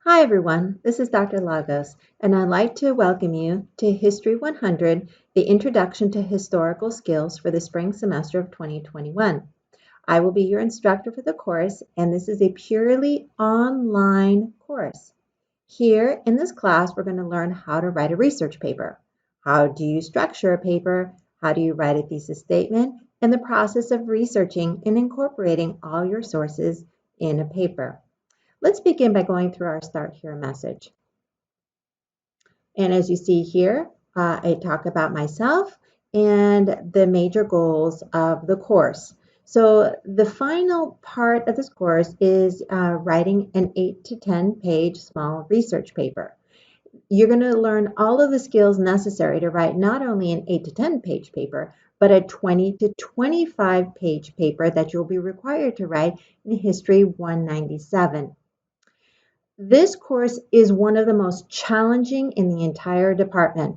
Hi everyone, this is Dr. Lagos, and I'd like to welcome you to History 100, the Introduction to Historical Skills for the Spring Semester of 2021. I will be your instructor for the course, and this is a purely online course. Here in this class, we're going to learn how to write a research paper. How do you structure a paper? How do you write a thesis statement? And the process of researching and incorporating all your sources in a paper. Let's begin by going through our Start Here message. And as you see here, I talk about myself and the major goals of the course. So the final part of this course is writing an 8 to 10 page small research paper. You're going to learn all of the skills necessary to write not only an 8 to 10 page paper, but a 20 to 25 page paper that you'll be required to write in History 197. This course is one of the most challenging in the entire department.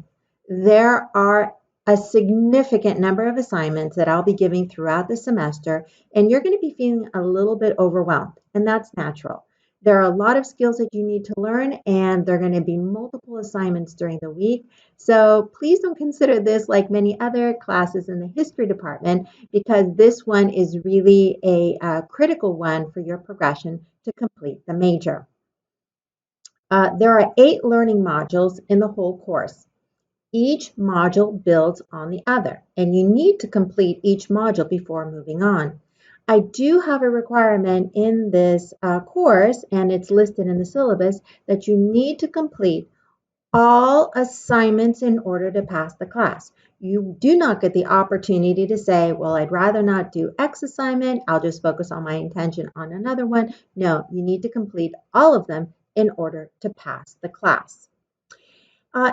There are a significant number of assignments that I'll be giving throughout the semester, and you're going to be feeling a little bit overwhelmed, and that's natural. There are a lot of skills that you need to learn, and there are going to be multiple assignments during the week. So please don't consider this like many other classes in the history department, because this one is really a critical one for your progression to complete the major. There are 8 learning modules in the whole course. Each module builds on the other, and you need to complete each module before moving on. I do have a requirement in this course, and it's listed in the syllabus, that you need to complete all assignments in order to pass the class. You do not get the opportunity to say, well, I'd rather not do X assignment, I'll just focus on my intention on another one. No, you need to complete all of them in order to pass the class.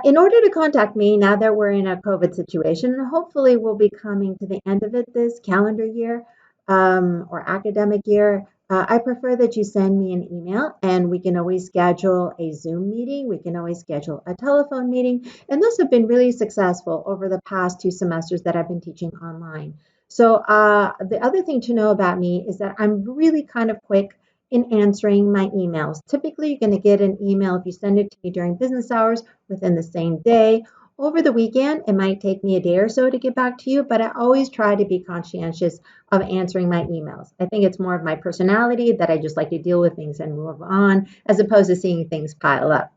In order to contact me, now that we're in a COVID situation, and hopefully we'll be coming to the end of it this calendar year or academic year, I prefer that you send me an email, and we can always schedule a Zoom meeting. We can always schedule a telephone meeting, and those have been really successful over the past 2 semesters that I've been teaching online. So the other thing to know about me is that I'm really kind of quick in answering my emails. Typically, you're going to get an email if you send it to me during business hours within the same day. Over the weekend, it might take me a day or so to get back to you, but I always try to be conscientious of answering my emails. I think it's more of my personality that I just like to deal with things and move on, as opposed to seeing things pile up.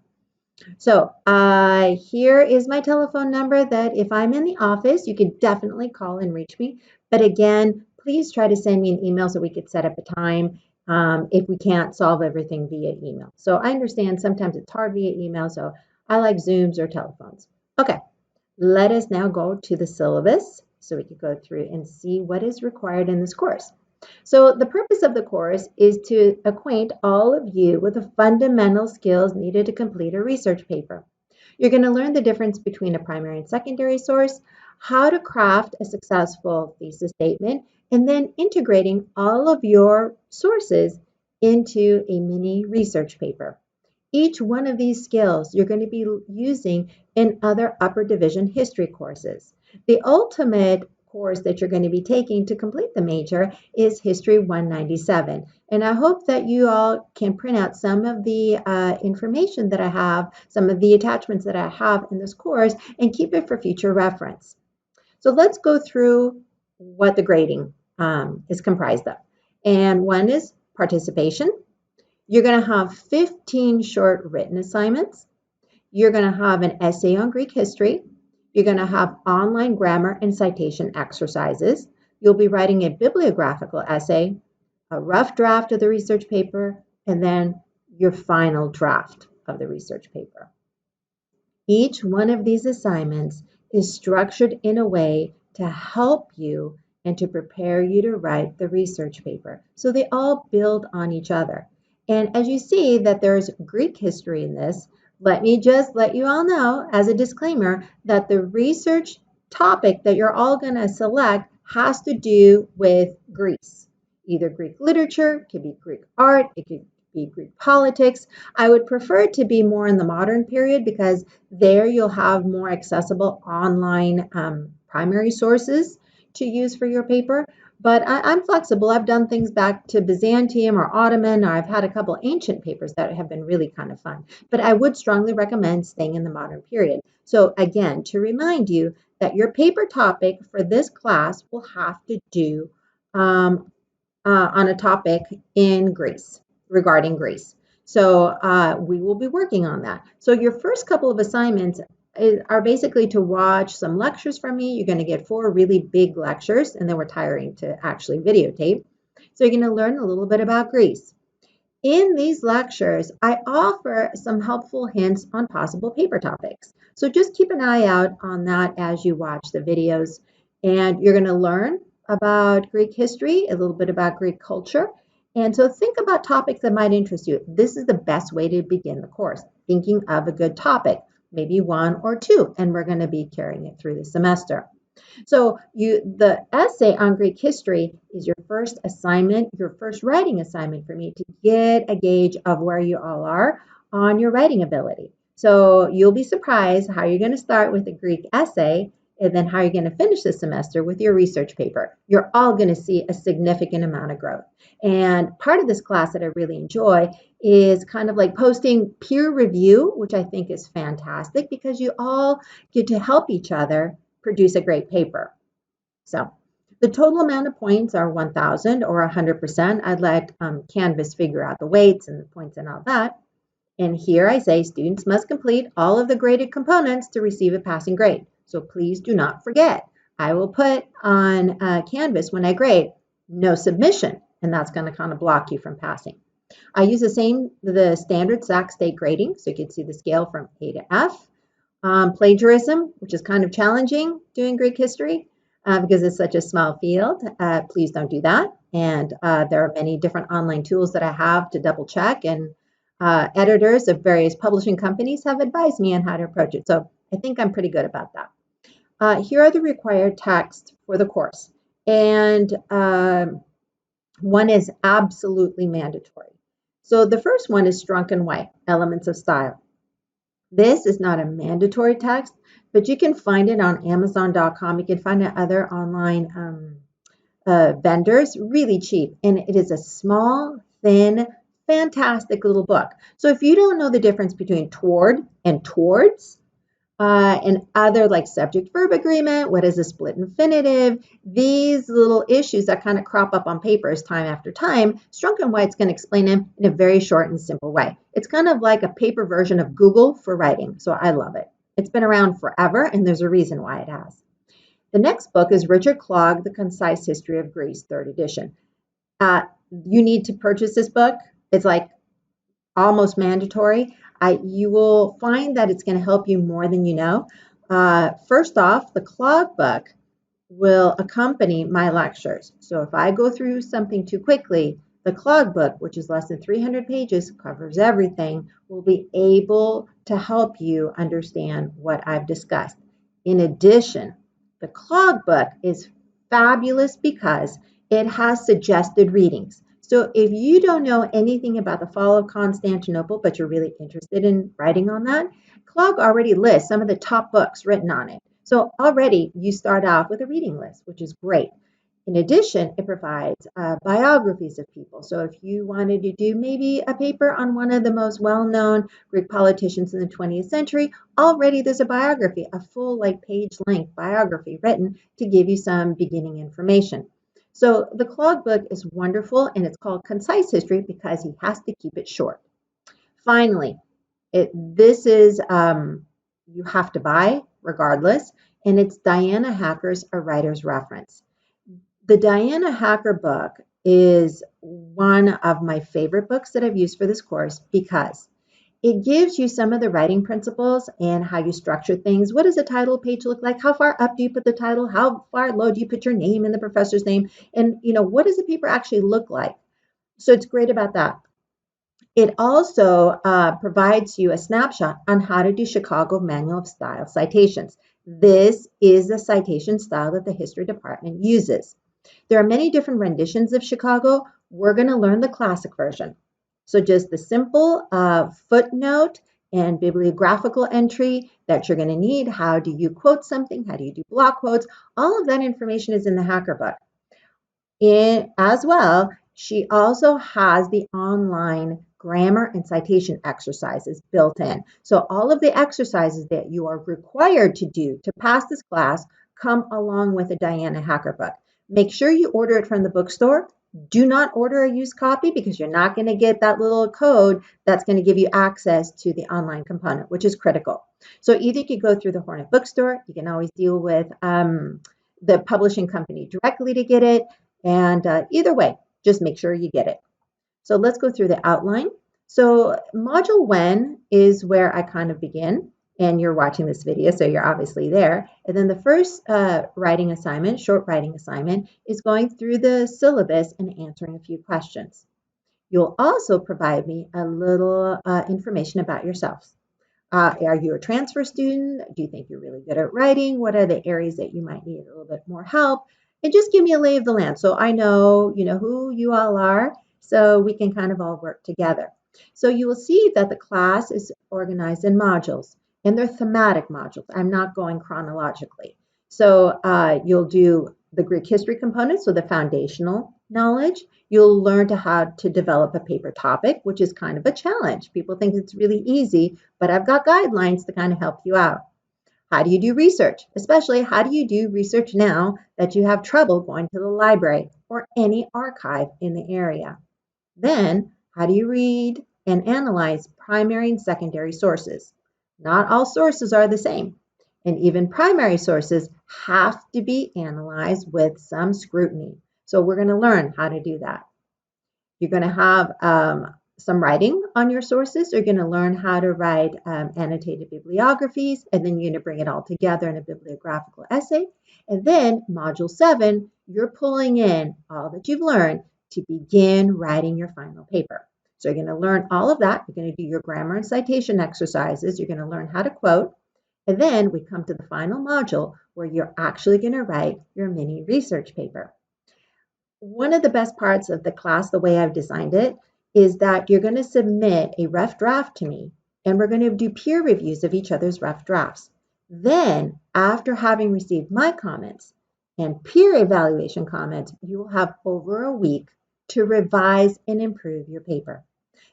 So here is my telephone number that if I'm in the office, you could definitely call and reach me. But again, please try to send me an email so we could set up a time if we can't solve everything via email. So I understand sometimes it's hard via email, so I like Zooms or telephones. Okay, let us now go to the syllabus so we can go through and see what is required in this course. So the purpose of the course is to acquaint all of you with the fundamental skills needed to complete a research paper. You're going to learn the difference between a primary and secondary source, how to craft a successful thesis statement, and then integrating all of your sources into a mini research paper. Each one of these skills you're going to be using in other upper division history courses. The ultimate course that you're going to be taking to complete the major is History 197. And I hope that you all can print out some of the information that I have, some of the attachments that I have in this course, and keep it for future reference. So let's go through what the grading is comprised of. And one is participation. You're going to have 15 short written assignments. You're going to have an essay on Greek history. You're going to have online grammar and citation exercises. You'll be writing a bibliographical essay, a rough draft of the research paper, and then your final draft of the research paper. Each one of these assignments is structured in a way to help you and to prepare you to write the research paper. So they all build on each other. And as you see that there's Greek history in this, let me just let you all know as a disclaimer that the research topic that you're all going to select has to do with Greece. Either Greek literature, it could be Greek art, it could be Greek politics. I would prefer it to be more in the modern period because there you'll have more accessible online primary sources to use for your paper. But I'm flexible. I've done things back to Byzantium or Ottoman, or I've had a couple ancient papers that have been really kind of fun. But I would strongly recommend staying in the modern period. So again, to remind you that your paper topic for this class will have to do on a topic in Greece, regarding Greece. So we will be working on that. So your first couple of assignments are basically to watch some lectures from me. You're going to get 4 really big lectures, and then we're tiring to actually videotape. So you're going to learn a little bit about Greece. In these lectures, I offer some helpful hints on possible paper topics. So just keep an eye out on that as you watch the videos. And you're going to learn about Greek history, a little bit about Greek culture. And so think about topics that might interest you. This is the best way to begin the course, thinking of a good topic, maybe 1 or 2, and we're going to be carrying it through the semester. So the essay on Greek history is your first assignment, your first writing assignment for me to get a gauge of where you all are on your writing ability. So you'll be surprised how you're going to start with a Greek essay and then how you're going to finish the semester with your research paper. You're all going to see a significant amount of growth. And part of this class that I really enjoy is kind of like posting peer review, which I think is fantastic because you all get to help each other produce a great paper. So the total amount of points are 1,000 or 100%. I'd let Canvas figure out the weights and the points and all that. And here I say students must complete all of the graded components to receive a passing grade. So please do not forget. I will put on Canvas when I grade, no submission, and that's going to kind of block you from passing. I use the standard Sac State grading, so you can see the scale from A to F. Plagiarism, which is kind of challenging doing Greek history because it's such a small field. Please don't do that. And there are many different online tools that I have to double check, and editors of various publishing companies have advised me on how to approach it. So I think I'm pretty good about that. Here are the required texts for the course. And one is absolutely mandatory. So the first one is Strunk and White, Elements of Style. This is not a mandatory text, but you can find it on Amazon.com. You can find it other online vendors, really cheap. And it is a small, thin, fantastic little book. So if you don't know the difference between toward and towards, and other like subject-verb agreement, what is a split infinitive, these little issues that kind of crop up on papers time after time, Strunk and White's going to explain them in a very short and simple way. It's kind of like a paper version of Google for writing, so I love it. It's been around forever, and there's a reason why it has. The next book is Richard Clogg, The Concise History of Greece, 3rd edition. You need to purchase this book. It's like almost mandatory. You will find that it's going to help you more than you know. First off, the Clogg book will accompany my lectures. So if I go through something too quickly, the Clogg book, which is less than 300 pages, covers everything, will be able to help you understand what I've discussed. In addition, the Clogg book is fabulous because it has suggested readings. So if you don't know anything about the fall of Constantinople, but you're really interested in writing on that, Clogg already lists some of the top books written on it. So already you start off with a reading list, which is great. In addition, it provides biographies of people. So if you wanted to do maybe a paper on one of the most well-known Greek politicians in the 20th century, already there's a biography, a full like page-length biography written to give you some beginning information. So the Clogg book is wonderful, and it's called Concise History because he has to keep it short. Finally, this is you have to buy regardless, and it's Diana Hacker's A Writer's Reference. The Diana Hacker book is one of my favorite books that I've used for this course because it gives you some of the writing principles and how you structure things. What does a title page look like? How far up do you put the title? How far low do you put your name and the professor's name? And, what does the paper actually look like? So it's great about that. It also provides you a snapshot on how to do Chicago Manual of Style citations. This is the citation style that the history department uses. There are many different renditions of Chicago. We're going to learn the classic version. So just the simple footnote and bibliographical entry that you're going to need. How do you quote something? How do you do block quotes? All of that information is in the Hacker book. As well, she also has the online grammar and citation exercises built in. So all of the exercises that you are required to do to pass this class come along with a Diana Hacker book. Make sure you order it from the bookstore. Do not order a used copy because you're not going to get that little code that's going to give you access to the online component, which is critical. So either you could go through the Hornet bookstore, you can always deal with the publishing company directly to get it. And either way, just make sure you get it. So let's go through the outline. So module 1 is where I kind of begin, and you're watching this video, so you're obviously there. And then the first writing assignment, short writing assignment, is going through the syllabus and answering a few questions. You'll also provide me a little information about yourselves. Are you a transfer student? Do you think you're really good at writing? What are the areas that you might need a little bit more help? And just give me a lay of the land so I know, who you all are, so we can kind of all work together. So you will see that the class is organized in modules, and they're thematic modules. I'm not going chronologically. So you'll do the Greek history component, so the foundational knowledge. You'll learn how to develop a paper topic, which is kind of a challenge. People think it's really easy, but I've got guidelines to kind of help you out. How do you do research? Especially, how do you do research now that you have trouble going to the library or any archive in the area? Then, how do you read and analyze primary and secondary sources? Not all sources are the same, and even primary sources have to be analyzed with some scrutiny. So we're going to learn how to do that. You're going to have some writing on your sources. You're going to learn how to write annotated bibliographies, and then you're going to bring it all together in a bibliographical essay. And then module 7, you're pulling in all that you've learned to begin writing your final paper. So you're going to learn all of that. You're going to do your grammar and citation exercises. You're going to learn how to quote. And then we come to the final module where you're actually going to write your mini research paper. One of the best parts of the class, the way I've designed it, is that you're going to submit a rough draft to me, and we're going to do peer reviews of each other's rough drafts. Then, after having received my comments and peer evaluation comments, you will have over a week to revise and improve your paper.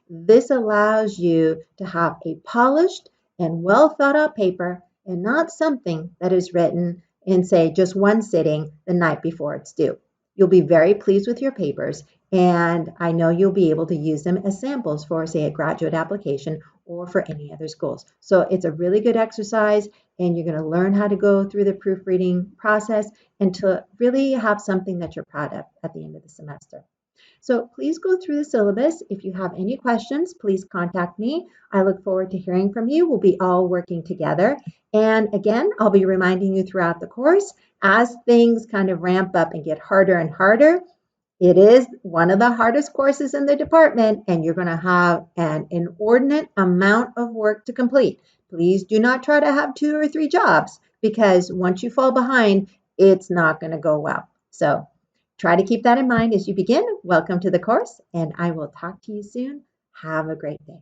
This allows you to have a polished and well thought out paper and not something that is written in, say, just one sitting the night before it's due. You'll be very pleased with your papers, and I know you'll be able to use them as samples for, say, a graduate application or for any other schools. So it's a really good exercise, and you're going to learn how to go through the proofreading process and to really have something that you're proud of at the end of the semester. So please go through the syllabus. If you have any questions, please contact me. I look forward to hearing from you. We'll be all working together. And again, I'll be reminding you throughout the course, as things kind of ramp up and get harder and harder, it is one of the hardest courses in the department, and you're going to have an inordinate amount of work to complete. Please do not try to have 2 or 3 jobs, because once you fall behind, it's not going to go well. So try to keep that in mind as you begin. Welcome to the course, and I will talk to you soon. Have a great day.